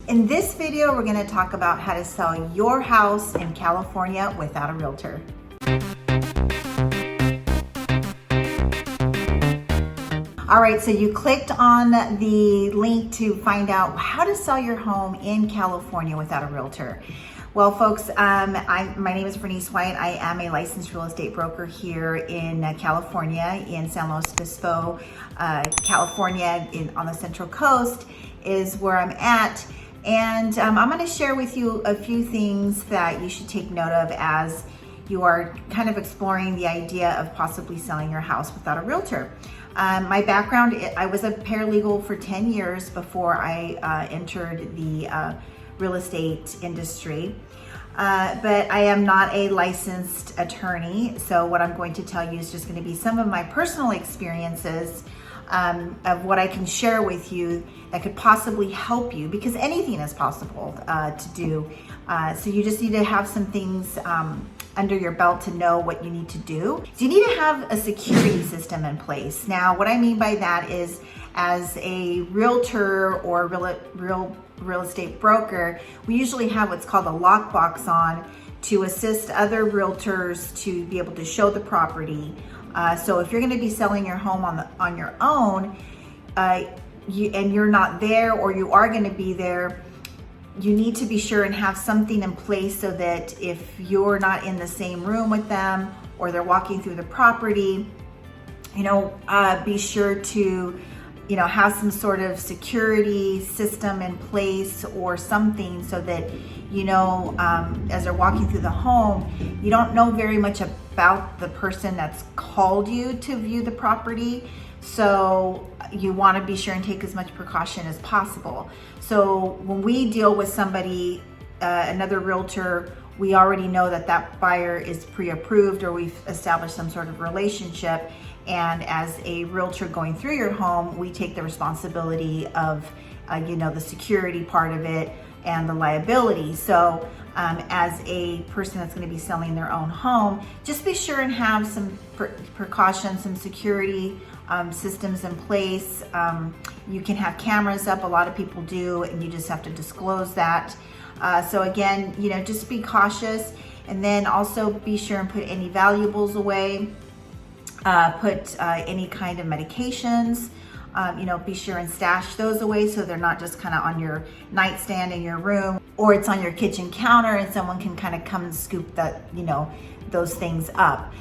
In this video, we're going to talk about how to sell your house in California without a realtor. All right, so you clicked on the link to find out how to sell your home in California without a realtor. Well, folks, my name is Verenice White. I am a licensed real estate broker here in California, in San Luis Obispo, California, on the Central Coast is where I'm at. And I'm going to share with you a few things that you should take note of as you are kind of exploring the idea of possibly selling your house without a realtor. My background, I was a paralegal for 10 years before I entered the real estate industry. But I am not a licensed attorney. So what I'm going to tell you is just going to be some of my personal experiences of what I can share with you that could possibly help you, because anything is possible to do. So you just need to have some things under your belt to know what you need to do. So you need to have a security system in place. Now, what I mean by that is, as a realtor or real estate broker, we usually have what's called a lockbox on to assist other realtors to be able to show the property. So if you're going to be selling your home on your own, and you're not there, or you are going to be there, you need to be sure and have something in place so that if you're not in the same room with them or they're walking through the property, be sure to have some sort of security system in place or something so that, as they're walking through the home, you don't know very much about the person that's called you to view the property. So you want to be sure and take as much precaution as possible. So when we deal with somebody, another realtor, we already know that buyer is pre-approved, or we've established some sort of relationship. And as a realtor going through your home, we take the responsibility of, the security part of it and the liability. So as a person that's going to be selling their own home, just be sure and have some precautions, some security systems in place. You can have cameras up. A lot of people do, and you just have to disclose that. So again, just be cautious, and then also be sure and put any valuables away. Put any kind of medications, be sure and stash those away so they're not just kind of on your nightstand in your room, or it's on your kitchen counter and someone can kind of come and scoop those things up.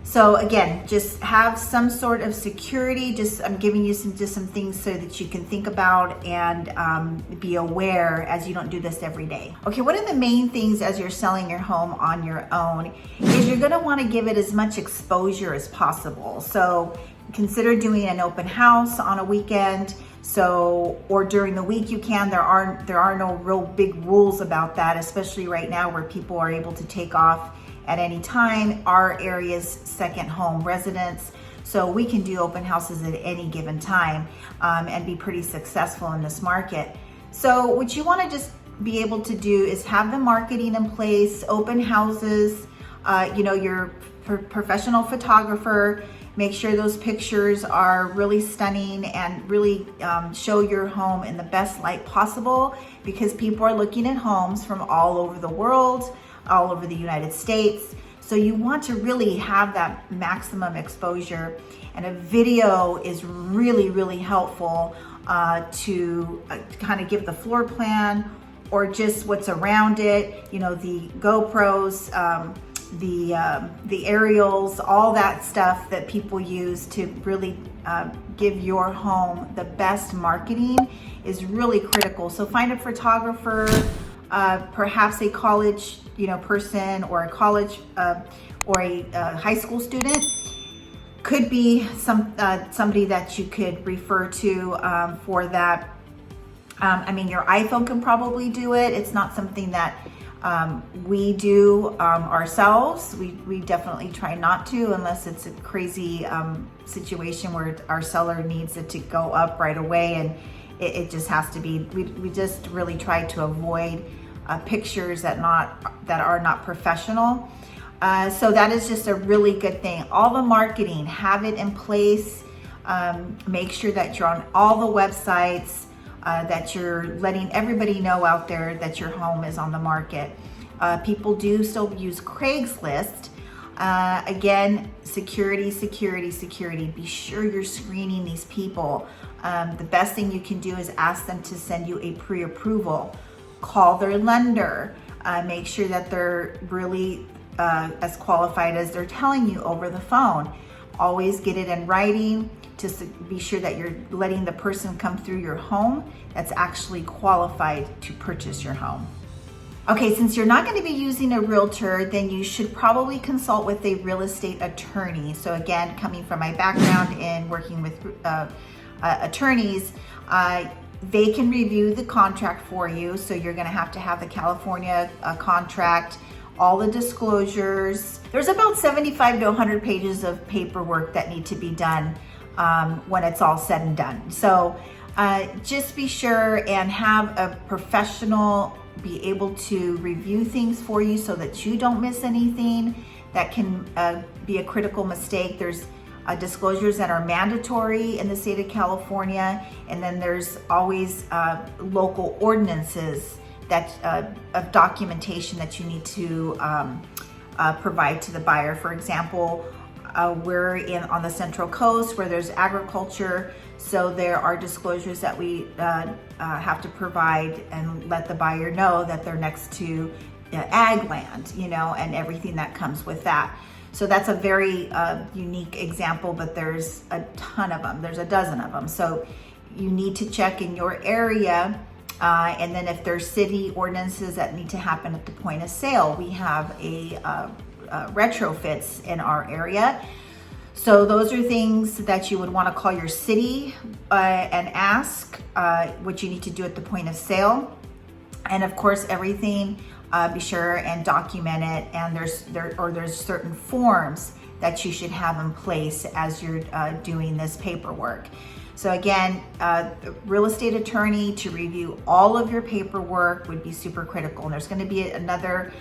So again, just have some sort of security. I'm giving you some things so that you can think about and be aware as you don't do this every day. Okay, one of the main things as you're selling your home on your own is you're going to want to give it as much exposure as possible. So consider doing an open house on a weekend. Or during the week you can. There are no real big rules about that, especially right now where people are able to take off at any time. Our area's second home residence, so we can do open houses at any given time and be pretty successful in this market. So what you want to just be able to do is have the marketing in place, open houses, your professional photographer. Make sure those pictures are really stunning and really show your home in the best light possible, because people are looking at homes from all over the world, all over the United States. So you want to really have that maximum exposure, and a video is really, really helpful to kind of give the floor plan or just what's around it, the GoPros, the aerials, all that stuff that people use to really give your home the best marketing is really critical. So find a photographer, perhaps a college person, or a college or a high school student. Could be somebody that you could refer to for that. Your iPhone can probably do it. It's not something that we do ourselves. We definitely try not to, unless it's a crazy situation where our seller needs it to go up right away, and it just has to be. We just really try to avoid pictures that are not professional. So that is just a really good thing. All the marketing, have it in place. Make sure that you're on all the websites. that you're letting everybody know out there that your home is on the market. People do still use Craigslist. Again, security. Be sure you're screening these people. The best thing you can do is ask them to send you a pre-approval. Call their lender. Make sure that they're really as qualified as they're telling you over the phone. Always get it in writing to be sure that you're letting the person come through your home that's actually qualified to purchase your home. Okay, since you're not going to be using a realtor, then you should probably consult with a real estate attorney. So again, coming from my background in working with attorneys, they can review the contract for you. So you're going to have the California contract, all the disclosures. There's about 75 to 100 pages of paperwork that need to be done when it's all said and done. So just be sure and have a professional be able to review things for you so that you don't miss anything that can be a critical mistake. There's disclosures that are mandatory in the state of California, and then there's always local ordinances that of documentation that you need to provide to the buyer. For example, we're on the Central Coast where there's agriculture, so there are disclosures that we have to provide and let the buyer know that they're next to ag land, and everything that comes with that. So that's a very unique example, but there's a ton of them. There's a dozen of them. So you need to check in your area. And then if there's city ordinances that need to happen at the point of sale, we have retrofits in our area. So those are things that you would want to call your city and ask what you need to do at the point of sale. And of course, everything, be sure and document it. And there's certain forms that you should have in place as you're doing this paperwork. So again, real estate attorney to review all of your paperwork would be super critical. And there's going to be another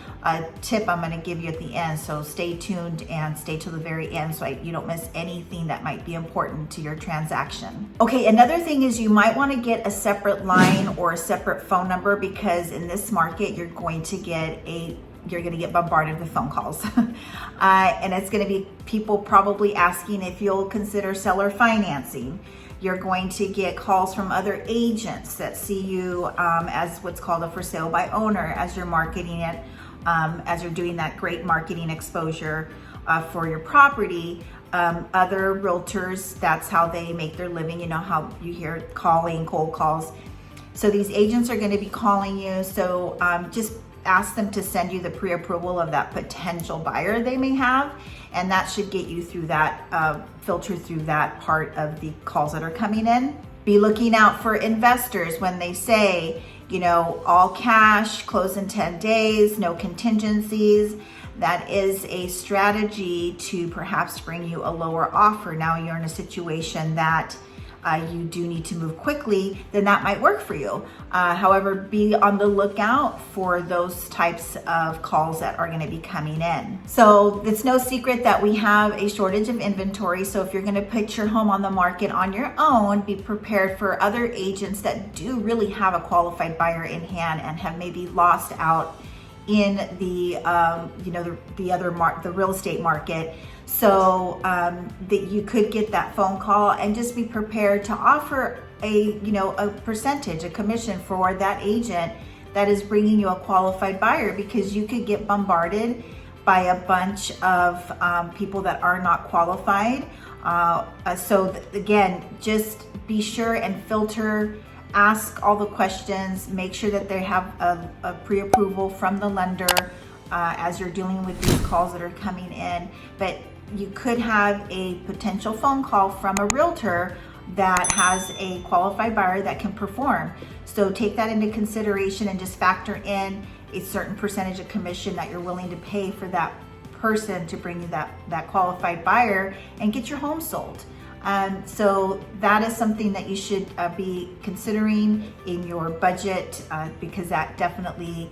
tip I'm going to give you at the end. So stay tuned and stay till the very end so you don't miss anything that might be important to your transaction. Okay, another thing is you might want to get a separate line or a separate phone number, because in this market, you're going to get bombarded with phone calls. And it's going to be people probably asking if you'll consider seller financing. You're going to get calls from other agents that see you as what's called a for sale by owner as you're marketing it, as you're doing that great marketing exposure for your property. Other realtors, that's how they make their living. You know how you hear cold calls. So these agents are going to be calling you. So just ask them to send you the pre-approval of that potential buyer they may have, and that should get you through that, filter through that part of the calls that are coming in. Be looking out for investors when they say, all cash, close in 10 days, no contingencies. That is a strategy to perhaps bring you a lower offer. Now you're in a situation that you do need to move quickly, then that might work for you. However, be on the lookout for those types of calls that are going to be coming in. So it's no secret that we have a shortage of inventory. So if you're going to put your home on the market on your own, be prepared for other agents that do really have a qualified buyer in hand and have maybe lost out in the the real estate market. So that you could get that phone call, and just be prepared to offer a percentage, a commission for that agent that is bringing you a qualified buyer, because you could get bombarded by a bunch of people that are not qualified. Again, just be sure and filter, ask all the questions, make sure that they have a pre-approval from the lender as you're dealing with these calls that are coming in. But you could have a potential phone call from a realtor that has a qualified buyer that can perform. So take that into consideration and just factor in a certain percentage of commission that you're willing to pay for that person to bring you that qualified buyer and get your home sold. So that is something that you should be considering in your budget, because that definitely,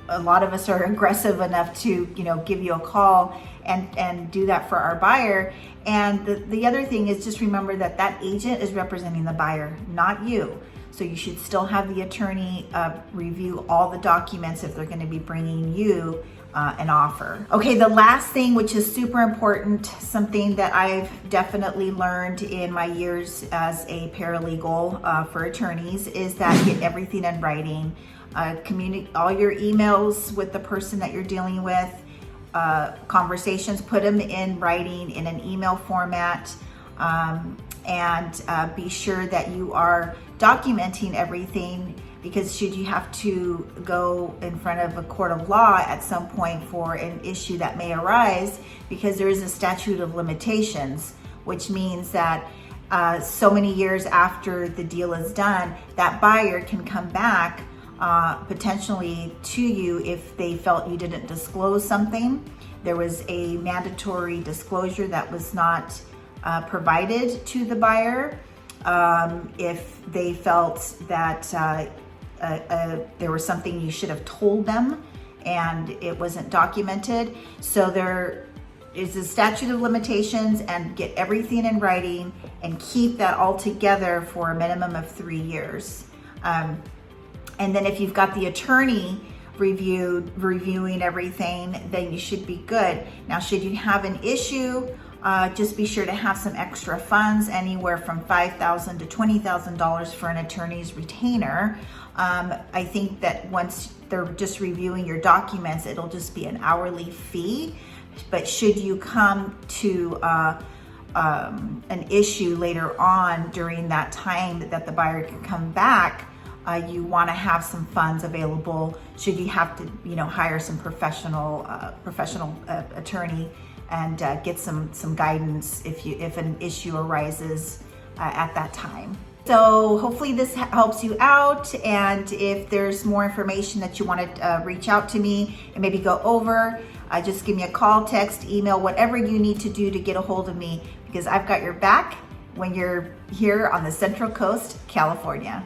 a lot of us are aggressive enough to give you a call and do that for our buyer. And the other thing is, just remember that agent is representing the buyer, not you. So you should still have the attorney review all the documents if they're going to be bringing you an offer. Okay, the last thing, which is super important, something that I've definitely learned in my years as a paralegal for attorneys, is that get everything in writing. Communicate all your emails with the person that you're dealing with, conversations, put them in writing in an email format, and be sure that you are documenting everything, because should you have to go in front of a court of law at some point for an issue that may arise, because there is a statute of limitations, which means that so many years after the deal is done, that buyer can come back potentially to you if they felt you didn't disclose something. There was a mandatory disclosure that was not provided to the buyer. If they felt that there was something you should have told them and it wasn't documented. So there is a statute of limitations, and get everything in writing and keep that all together for a minimum of 3 years. And then if you've got the attorney reviewing everything, then you should be good. Now, should you have an issue, just be sure to have some extra funds, anywhere from $5,000 to $20,000 for an attorney's retainer. I think that once they're just reviewing your documents, it'll just be an hourly fee. But should you come to an issue later on during that time that the buyer can come back, you want to have some funds available should you have to, hire some professional attorney and get some guidance if an issue arises at that time. So hopefully this helps you out, and if there's more information that you want to reach out to me and maybe go over, just give me a call, text, email, whatever you need to do to get a hold of me, because I've got your back when you're here on the Central Coast, California.